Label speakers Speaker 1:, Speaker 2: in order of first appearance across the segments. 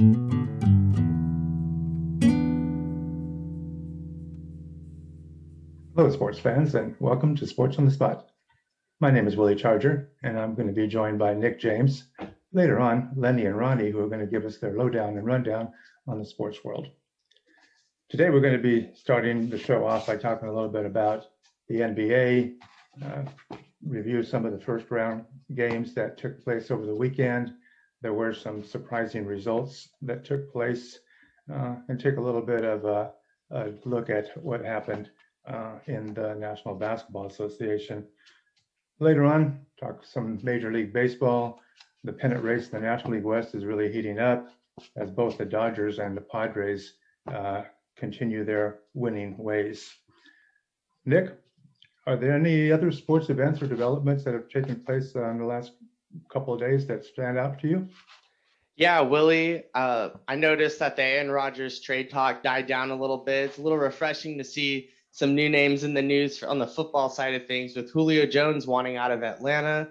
Speaker 1: Hello, sports fans, and welcome to Sports on the Spot. My name is Willie Charger, and I'm going to be joined by Nick James. Later on, Lenny and Ronnie, who are going to give us their lowdown and rundown on the sports world. Today, we're going to be starting the show off by talking a little bit about the NBA, review some of the first round games that took place over the weekend. There were some surprising results that took place, and take a little bit of a look at what happened in the National Basketball Association. Later on, talk some Major League Baseball. The pennant race in the National League West is really heating up as both the Dodgers and the Padres continue their winning ways. Nick, are there any other sports events or developments that have taken place in the last couple of days that stand out to you?
Speaker 2: Yeah, Willie, I noticed that the Aaron Rodgers trade talk died down a little bit. It's a little refreshing to see some new names in the news on the football side of things, with Julio Jones wanting out of Atlanta.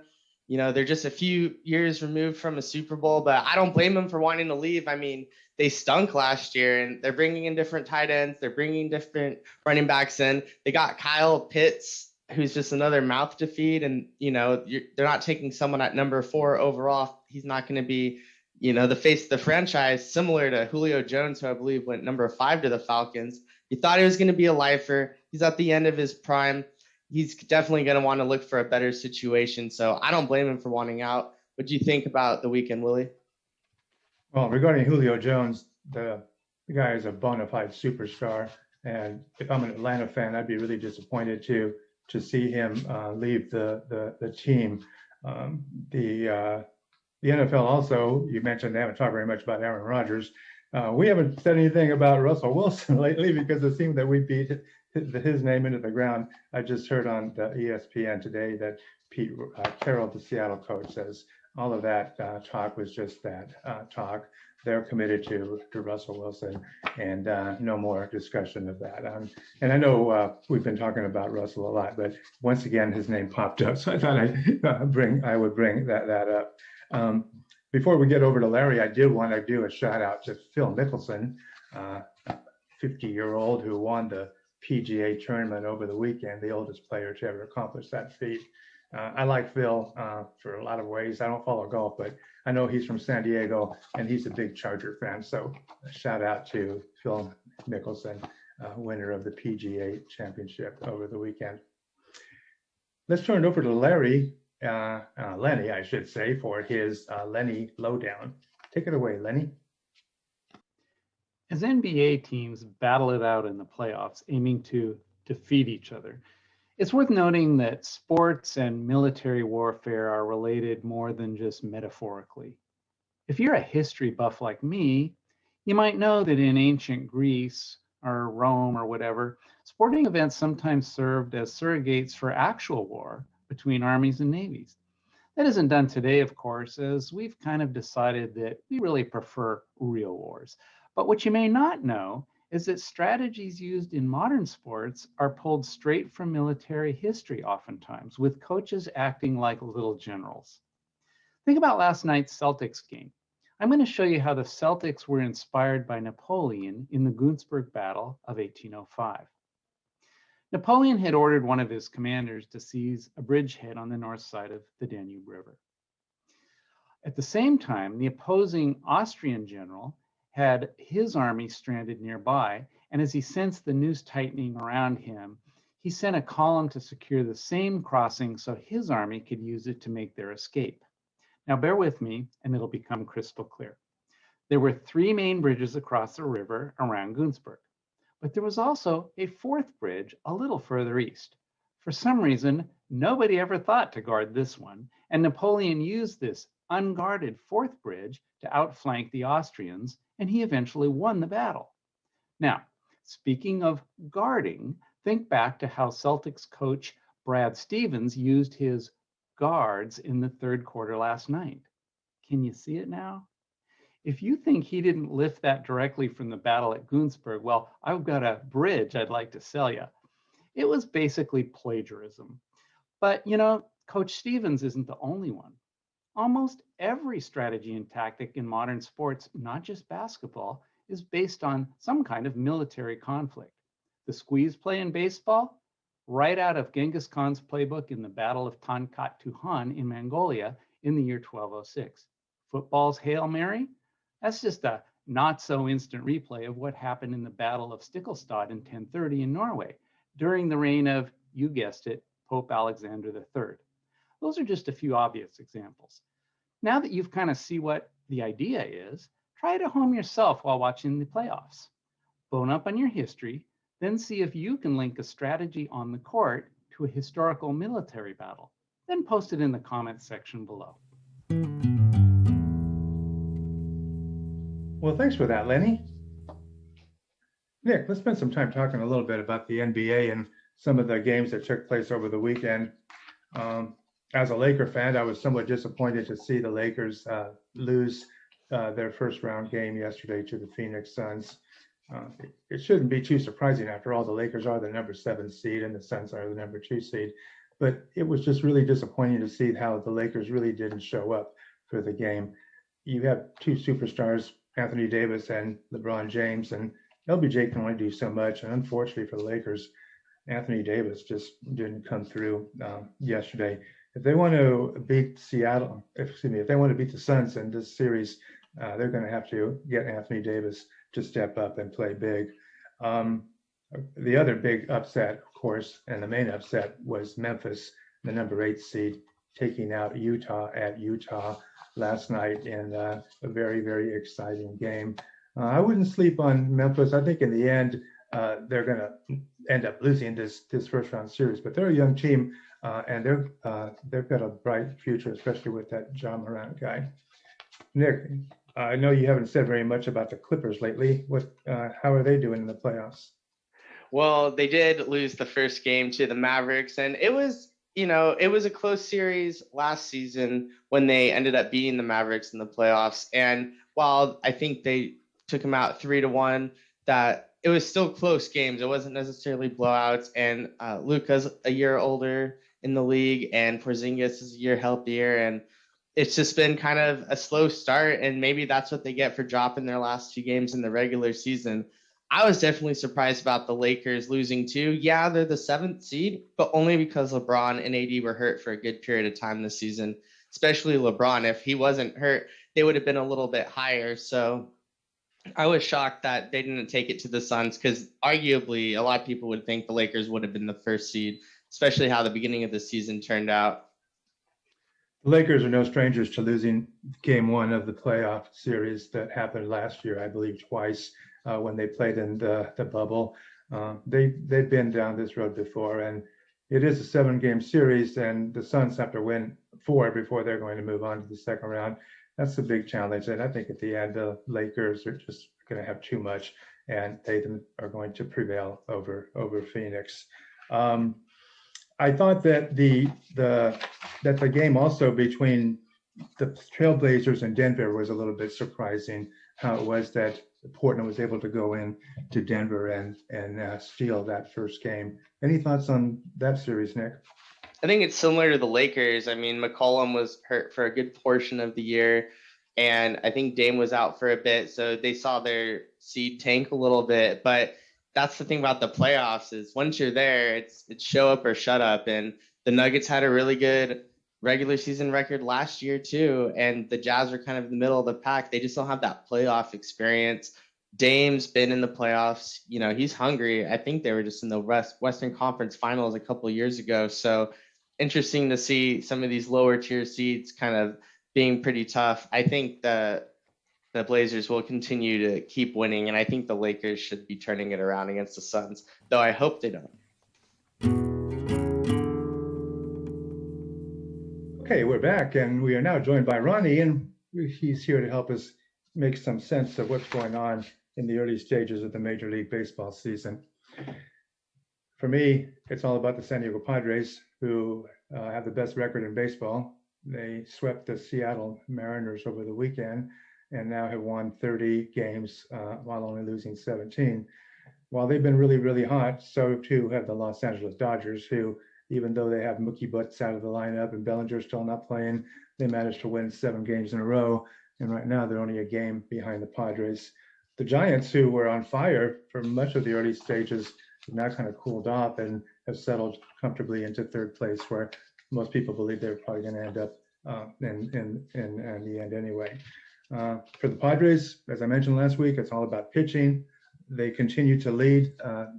Speaker 2: You know, they're just a few years removed from a Super Bowl, but I don't blame them for wanting to leave. I mean, they stunk last year, and they're bringing in different tight ends. They're bringing different running backs in. They got Kyle Pitts, who's just another mouth to feed. And, they're not taking someone at number 4 overall. He's not going to be the face of the franchise, similar to Julio Jones, who I believe went number 5 to the Falcons. You thought he was going to be a lifer. He's at the end of his prime. He's definitely going to want to look for a better situation. So I don't blame him for wanting out. What do you think about the weekend, Willie?
Speaker 1: Well, regarding Julio Jones, the guy is a bona fide superstar. And if I'm an Atlanta fan, I'd be really disappointed to see him leave the team. The NFL also, you mentioned they haven't talked very much about Aaron Rodgers. We haven't said anything about Russell Wilson lately because it seemed that we beat his name into the ground. I just heard on the ESPN today that Pete Carroll, the Seattle coach, says all of that talk was just that talk. They're committed to Russell Wilson, and no more discussion of that. And I know we've been talking about Russell a lot, but once again, his name popped up, so I thought I would bring that up. Before we get over to Larry, I did want to do a shout out to Phil Mickelson, 50-year-old who won the PGA tournament over the weekend, the oldest player to ever accomplish that feat. I like Phil for a lot of ways. I don't follow golf, but I know he's from San Diego and he's a big Charger fan. So a shout out to Phil Mickelson, winner of the PGA championship over the weekend. Let's turn it over to Larry. Lenny, I should say, for his Lenny lowdown. Take it away, Lenny.
Speaker 3: As NBA teams battle it out in the playoffs, aiming to defeat each other, it's worth noting that sports and military warfare are related more than just metaphorically. If you're a history buff like me, you might know that in ancient Greece or Rome or whatever, sporting events sometimes served as surrogates for actual war between armies and navies. That isn't done today, of course, as we've kind of decided that we really prefer real wars. But what you may not know is that strategies used in modern sports are pulled straight from military history oftentimes, with coaches acting like little generals. Think about last night's Celtics game. I'm going to show you how the Celtics were inspired by Napoleon in the Günzburg Battle of 1805. Napoleon had ordered one of his commanders to seize a bridgehead on the north side of the Danube River. At the same time, the opposing Austrian general had his army stranded nearby, and as he sensed the noose tightening around him, he sent a column to secure the same crossing so his army could use it to make their escape. Now bear with me, and it'll become crystal clear. There were 3 main bridges across the river around Günzburg. But there was also a 4th bridge a little further east. For some reason, nobody ever thought to guard this one, and Napoleon used this unguarded 4th bridge to outflank the Austrians, and he eventually won the battle. Now, speaking of guarding, think back to how Celtics coach Brad Stevens used his guards in the 3rd quarter last night. Can you see it now? If you think he didn't lift that directly from the battle at Günzburg, well, I've got a bridge I'd like to sell you. It was basically plagiarism. But, Coach Stevens isn't the only one. Almost every strategy and tactic in modern sports, not just basketball, is based on some kind of military conflict. The squeeze play in baseball, right out of Genghis Khan's playbook in the Battle of Tankat Tuhan in Mongolia in the year 1206. Football's Hail Mary, that's just a not so instant replay of what happened in the Battle of Stiklestad in 1030 in Norway during the reign of, you guessed it, Pope Alexander III. Those are just a few obvious examples. Now that you've kind of see what the idea is, try it at home yourself while watching the playoffs. Bone up on your history, then see if you can link a strategy on the court to a historical military battle. Then post it in the comments section below.
Speaker 1: Well, thanks for that, Lenny. Nick, let's spend some time talking a little bit about the NBA and some of the games that took place over the weekend. As a Laker fan, I was somewhat disappointed to see the Lakers lose their first round game yesterday to the Phoenix Suns. It shouldn't be too surprising. After all, the Lakers are the number 7 seed and the Suns are the number 2 seed. But it was just really disappointing to see how the Lakers really didn't show up for the game. You have two superstars, Anthony Davis and LeBron James, and LBJ can only do so much. And unfortunately for the Lakers, Anthony Davis just didn't come through yesterday. If they want to beat if they want to beat the Suns in this series, they're going to have to get Anthony Davis to step up and play big. The other big upset, of course, and the main upset was Memphis, the number 8 seed, taking out Utah at Utah last night in a very, very exciting game. I wouldn't sleep on Memphis. I think in the end, they're going to end up losing this first round series, but they're a young team and they've got a bright future, especially with that John Morant guy. Nick, I know you haven't said very much about the Clippers lately. How are they doing in the playoffs?
Speaker 2: Well, they did lose the first game to the Mavericks, and it was a close series last season when they ended up beating the Mavericks in the playoffs. And while I think they took them out 3-1, that it was still close games. It wasn't necessarily blowouts. And Luka's a year older in the league, and Porzingis is a year healthier, and it's just been kind of a slow start. And maybe that's what they get for dropping their last 2 games in the regular season. I was definitely surprised about the Lakers losing too. Yeah, they're the 7th seed, but only because LeBron and AD were hurt for a good period of time this season, especially LeBron. If he wasn't hurt, they would have been a little bit higher. So I was shocked that they didn't take it to the Suns, because arguably a lot of people would think the Lakers would have been the 1st seed, especially how the beginning of the season turned out.
Speaker 1: The Lakers are no strangers to losing game 1 of the playoff series that happened last year, I believe twice. When they played in the bubble. They've been down this road before, and it is a 7-game series, and the Suns have to win 4 before they're going to move on to the second round. That's a big challenge, and I think at the end, the Lakers are just going to have too much, and they are going to prevail over Phoenix. I thought that the game also between the Trailblazers and Denver was a little bit surprising. How it was that Portland was able to go in to Denver and steal that first game. Any thoughts on that series, Nick?
Speaker 2: I think it's similar to the Lakers. I mean, McCollum was hurt for a good portion of the year, and I think Dame was out for a bit, so they saw their seed tank a little bit. But that's the thing about the playoffs, is once you're there, it's show up or shut up. And the Nuggets had a really good regular season record last year too, and the Jazz are kind of in the middle of the pack. They just don't have that playoff experience. Dame's been in the playoffs. He's hungry. I think they were just in the Western Conference Finals a couple of years ago. So interesting to see some of these lower tier seeds kind of being pretty tough. I think the Blazers will continue to keep winning, and I think the Lakers should be turning it around against the Suns, though I hope they don't.
Speaker 1: Okay, we're back, and we are now joined by Ronnie, and he's here to help us make some sense of what's going on in the early stages of the Major League Baseball season. For me, it's all about the San Diego Padres, who have the best record in baseball. They swept the Seattle Mariners over the weekend and now have won 30 games while only losing 17. While they've been really, really hot, so too have the Los Angeles Dodgers, who, even though they have Mookie Betts out of the lineup and Bellinger's still not playing, they managed to win 7 games in a row. And right now they're only a game behind the Padres. The Giants, who were on fire for much of the early stages, have now kind of cooled off and have settled comfortably into third place, where most people believe they're probably going to end up in the end anyway. For the Padres, as I mentioned last week, it's all about pitching. They continue to lead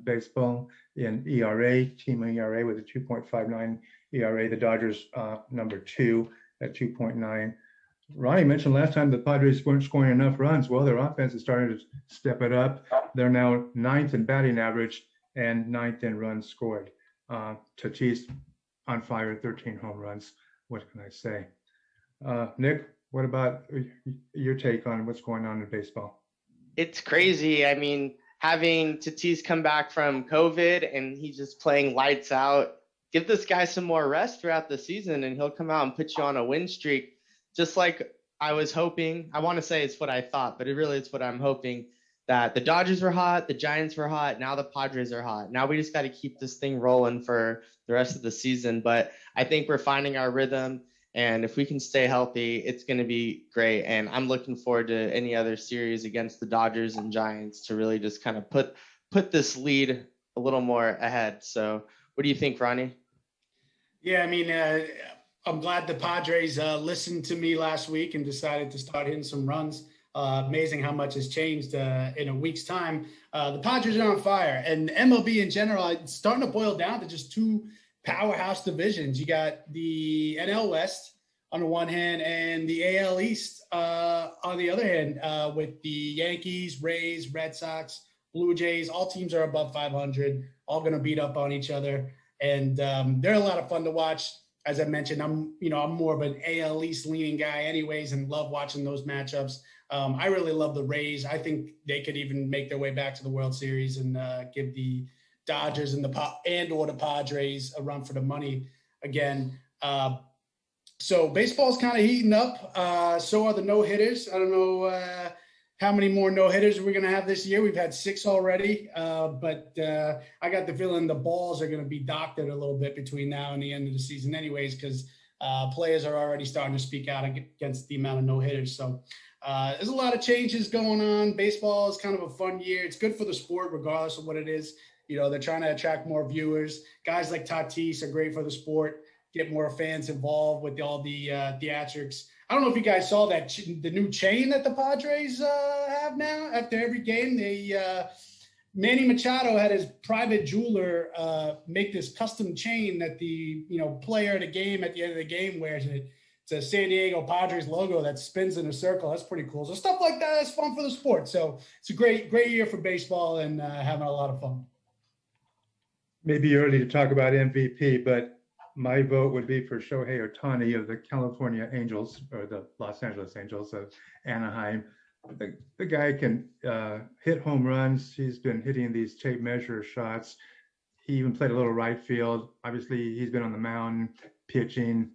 Speaker 1: baseball in ERA, team ERA with a 2.59 ERA. The Dodgers number 2 at 2.9. Ronnie mentioned last time the Padres weren't scoring enough runs. Well, their offense is starting to step it up. They're now 9th in batting average and 9th in runs scored. Tatis on fire, 13 home runs. What can I say? Nick, what about your take on what's going on in baseball?
Speaker 2: It's crazy. I mean, having Tatis come back from COVID and he's just playing lights out. Give this guy some more rest throughout the season and he'll come out and put you on a win streak. Just like I was hoping. I want to say it's what I thought, but it's what I'm hoping, that the Dodgers were hot, the Giants were hot, now the Padres are hot. Now we just got to keep this thing rolling for the rest of the season. But I think we're finding our rhythm. And if we can stay healthy, it's going to be great. And I'm looking forward to any other series against the Dodgers and Giants to really just kind of put this lead a little more ahead. So what do you think, Ronnie?
Speaker 4: Yeah, I mean, I'm glad the Padres listened to me last week and decided to start hitting some runs. Amazing how much has changed in a week's time. The Padres are on fire, and MLB in general, it's starting to boil down to just 2 powerhouse divisions. You got the NL West on the one hand and the AL East on the other hand, with the Yankees, Rays, Red Sox, Blue Jays. All teams are above 500, all going to beat up on each other. And they're a lot of fun to watch. As I mentioned, I'm more of an AL East leaning guy anyways and love watching those matchups. I really love the Rays. I think they could even make their way back to the World Series and give the Dodgers and or the Padres a run for the money again. So baseball's kind of heating up. So are the no-hitters. I don't know how many more no-hitters we're going to have this year. We've had 6 already, but I got the feeling the balls are going to be doctored a little bit between now and the end of the season anyways, because players are already starting to speak out against the amount of no-hitters. So there's a lot of changes going on. Baseball is kind of a fun year. It's good for the sport regardless of what it is. They're trying to attract more viewers. Guys like Tatis are great for the sport, get more fans involved with all the theatrics. I don't know if you guys saw that the new chain that the Padres have now. After every game, Manny Machado had his private jeweler make this custom chain that the player at a game at the end of the game wears. It's a San Diego Padres logo that spins in a circle. That's pretty cool. So stuff like that is fun for the sport. So it's a great year for baseball and having a lot of fun.
Speaker 1: Maybe early to talk about MVP, but my vote would be for Shohei Ohtani of the California Angels, or the Los Angeles Angels of Anaheim. The guy can hit home runs. He's been hitting these tape measure shots. He even played a little right field. Obviously, he's been on the mound pitching.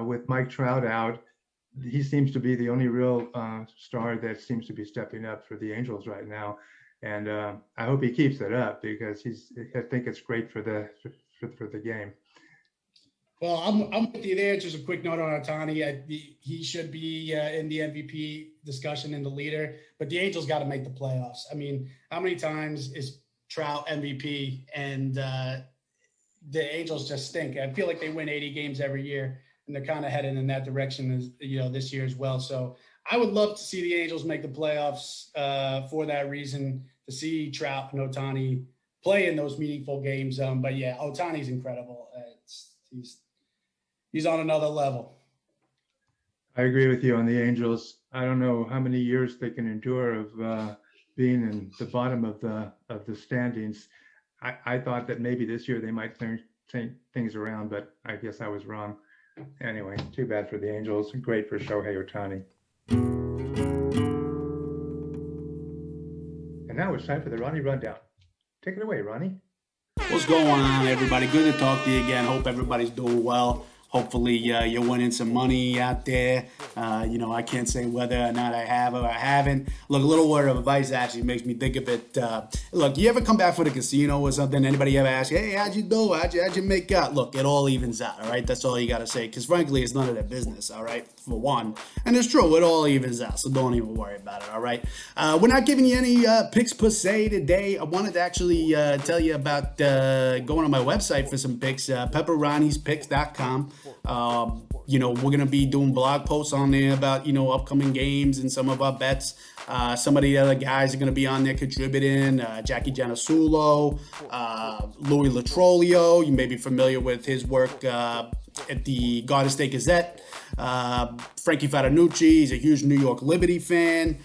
Speaker 1: With Mike Trout out, he seems to be the only real star that seems to be stepping up for the Angels right now. And I hope he keeps it up because I think it's great for the game.
Speaker 4: Well, I'm with you there. Just a quick note on Ohtani. He should be in the MVP discussion and the leader, but the Angels got to make the playoffs. I mean, how many times is Trout MVP and the Angels just stink? I feel like they win 80 games every year, and they're kind of heading in that direction this year as well. So I would love to see the Angels make the playoffs for that reason, to see Trout and Ohtani play in those meaningful games. But yeah, Ohtani's incredible. He's on another level.
Speaker 1: I agree with you on the Angels. I don't know how many years they can endure of being in the bottom of the standings. I thought that maybe this year they might turn things around, but I guess I was wrong. Anyway, too bad for the Angels. Great for Shohei Ohtani. And now it's time for the Ronnie Rundown. Take it away, Ronnie.
Speaker 5: What's going on, everybody? Good to talk to you again. Hope everybody's doing well.
Speaker 4: Hopefully, you're winning some money out there. I can't say whether or not I have or I haven't. Look, a little word of advice actually makes me think of it. Look, you ever come back from the casino or something? Anybody ever ask, hey, how'd you do? How'd you make out? Look, it all evens out, all right? That's all you got to say. Because frankly, it's none of their business, all right? For one. And it's true, it all evens out. So don't even worry about it, all right? We're not giving you any picks per se today. I wanted to actually tell you about going on my website for some picks, pepperonispicks.com. We're going to be doing blog posts on there about, upcoming games and some of our bets. Some of the other guys are going to be on there contributing. Jackie Gianasulo, Louis Latrolio. You may be familiar with his work at the Garden State Gazette. Frankie Fatanucci, he's a huge New York Liberty fan.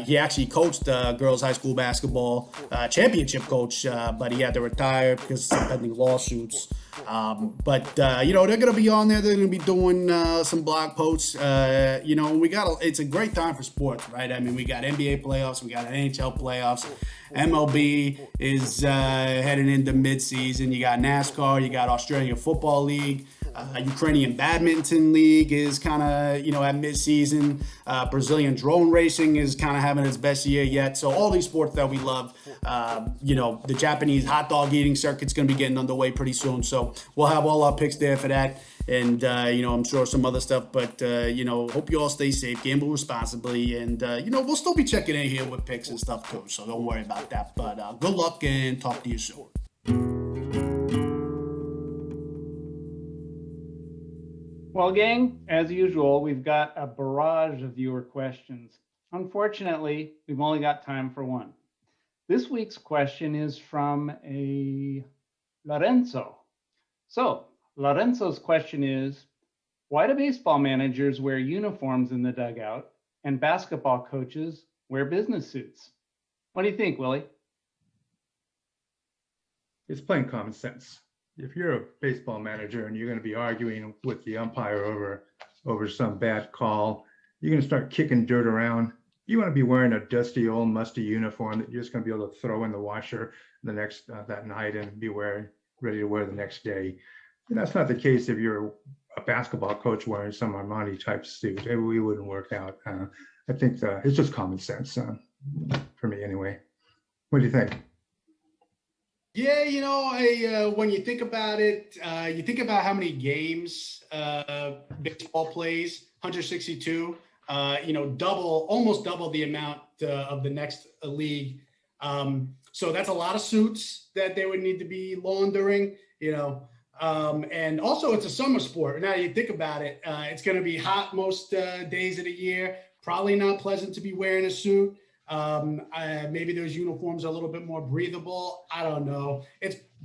Speaker 4: He actually coached girls high school basketball championship coach, but he had to retire because of some pending lawsuits. But they're going to be on there. They're going to be doing some blog posts. It's a great time for sports, right? I mean, we got NBA playoffs, we got NHL playoffs. MLB is heading into midseason. You got NASCAR, you got Australian Football League. Ukrainian Badminton League is kind of, at midseason. Brazilian drone racing is kind of having its best year yet. So all these sports that we love, the Japanese hot dog eating circuit's going to be getting underway pretty soon. So we'll have all our picks there for that. And, I'm sure some other stuff. But, hope you all stay safe, gamble responsibly. And, we'll still be checking in here with picks and stuff too. So don't worry about that. But good luck and talk to you soon.
Speaker 3: Well, gang, as usual, we've got a barrage of viewer questions. Unfortunately, we've only got time for one. This week's question is from a Lorenzo. So, Lorenzo's question is, why do baseball managers wear uniforms in the dugout and basketball coaches wear business suits? What do you think, Willie?
Speaker 1: It's plain common sense. If you're a baseball manager and you're going to be arguing with the umpire over some bad call, you're going to start kicking dirt around. You want to be wearing a dusty, old, musty uniform that you're just going to be able to throw in the washer that night and be ready to wear the next day. And that's not the case if you're a basketball coach wearing some Armani type suit. It wouldn't work out. I think it's just common sense for me anyway. What do you think?
Speaker 4: Yeah, when you think about it, you think about how many games baseball plays, 162, almost double the amount of the next league. So that's a lot of suits that they would need to be laundering, and also it's a summer sport. Now you think about it, it's going to be hot most days of the year, probably not pleasant to be wearing a suit. Maybe those uniforms are a little bit more breathable. I don't know.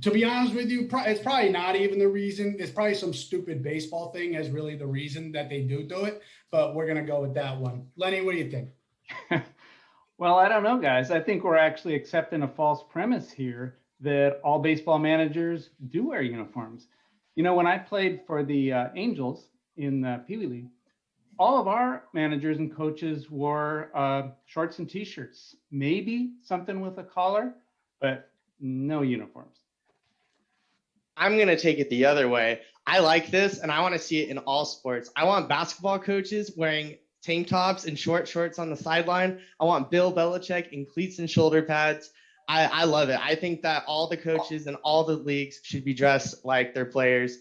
Speaker 4: To be honest with you, it's probably not even the reason. It's probably some stupid baseball thing as really the reason that they do it. But we're going to go with that one. Lenny, what do you think?
Speaker 3: Well, I don't know, guys. I think we're actually accepting a false premise here that all baseball managers do wear uniforms. When I played for the Angels in the Pee Wee League, all of our managers and coaches wore shorts and t-shirts, maybe something with a collar, but no uniforms.
Speaker 2: I'm going to take it the other way. I like this, and I want to see it in all sports. I want basketball coaches wearing tank tops and short shorts on the sideline. I want Bill Belichick in cleats and shoulder pads. I love it. I think that all the coaches and all the leagues should be dressed like their players.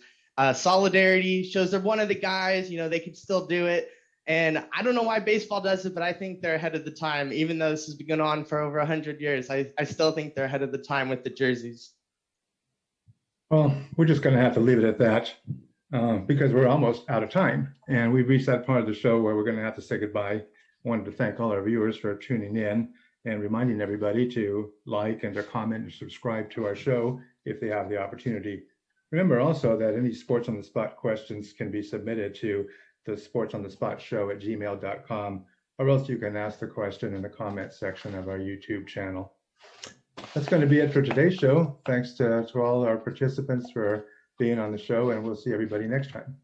Speaker 2: Solidarity shows they're one of the guys, they could still do it. And I don't know why baseball does it, but I think they're ahead of the time. Even though this has been going on for over 100 years, I still think they're ahead of the time with the jerseys.
Speaker 1: Well, we're just going to have to leave it at that because we're almost out of time. And we've reached that part of the show where we're going to have to say goodbye. I wanted to thank all our viewers for tuning in and reminding everybody to like and to comment and subscribe to our show if they have the opportunity. Remember also that any Sports on the Spot questions can be submitted to the sportsonthespot@gmail.com, or else you can ask the question in the comment section of our YouTube channel. That's going to be it for today's show. Thanks to all our participants for being on the show, and we'll see everybody next time.